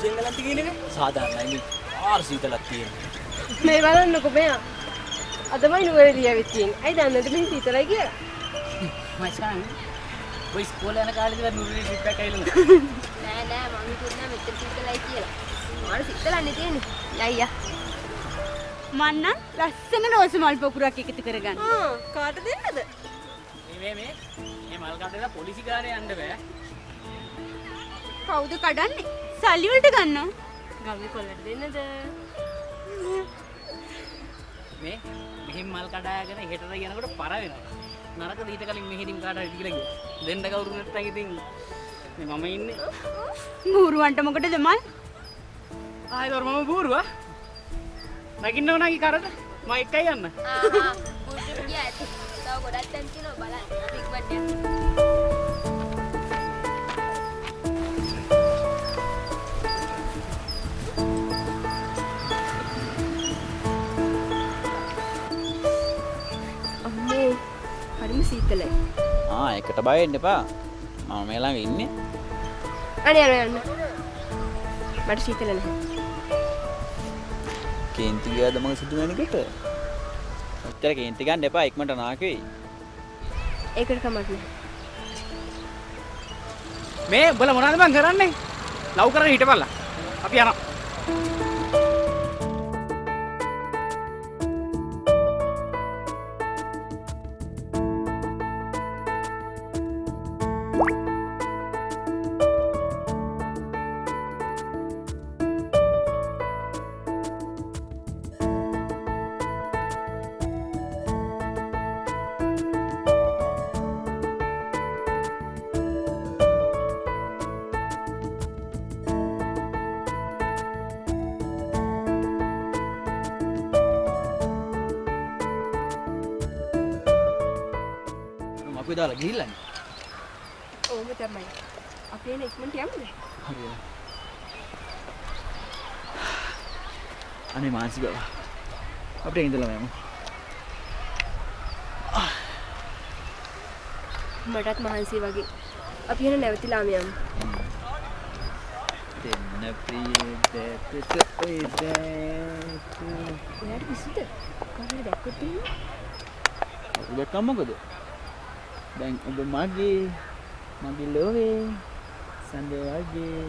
පුංචියෙන් ගලන්ති කියන්නේ නේ. සාධාරණයි නේ. ආර සීතලක් තියෙනවා. මේ බලන්නකෝ මෙයා. අදමයි නුවරදී ආවෙත් තියෙන්නේ. ඇයි දන්නේද මේ සීතලයි කියලා? මචං ඔය ඉස්කෝලේ යන කාලේ ඉඳලා නුවරදී ට්‍රිප් එකක් ඇවිල්ලා නෑ මම හිතුවා මෙතන සීතලයි කියලා. මාර සීතලන්නේ තියෙන්නේ. අයියා. මන්නම් ලස්සන රෝස මල් පොකුරක් එකතු කරගන්න. කාට දෙන්නද? මේ මල් කඩේලා පොලිසි කාර්යය යන්න බෑ. කවුද කඩන්නේ? සල්ලි වලට ගන්නවා. ගම්මේ කොල්ලට දෙන්නද? මෙහෙම මල් කඩාගෙන හෙටට යනකොට පර වෙනවා. නරකද ඊට කලින් මෙහෙදින් කාටද කියලා ගියා. දෙන්න කවුරු නැත්නම් ඉතින් මම ඉන්නේ. බූරුවන්ට මොකටද මල්? ආයෙත් මම බූරුවා. නගින්න ඕනගේ කරට මම එකයි යන්න. බුද්ධ ගියා ඇති. තව ගොඩක් තැන් තියෙනවා බලන්න. අපි ඉක්මනට යන්න. අම්මෝ හරිම සීතලයි. එකට බය වෙන්න එපා. මම මේ ළඟ ඉන්නේ. අනේ යන්න. මට සීතල නැහැ. කේන්ති ගියාද මම සිදු වෙනකොට? ඔච්චර කේන්ති ගන්න එපා ඉක්මනට නාක වෙයි. ඒකට කමක් නැහැ. මේ උඹලා මොනවද මං කරන්නේ? ලව් කරගෙන හිටපල්ලා. අපි යනවා. අපි දාලා ගිහිල්ලානේ. ඕම තමයි. අපි එන ඉක්මනට යමුද? හරියට. අනේ මානසික අපිට ඉඳලා යමු. මටත් මහන්සි වගේ. අපි එන නැවතිලාම යමු. දෙන්න ප්‍රිය දැකත ඔය දැක. ඔයාට පිස්සුද? කොහොමද දැක්කොත් එහෙම? ඔබ දැක්කම මොකද? දැන් ඔබ මගේ ලෝවේ සඳ වගේ.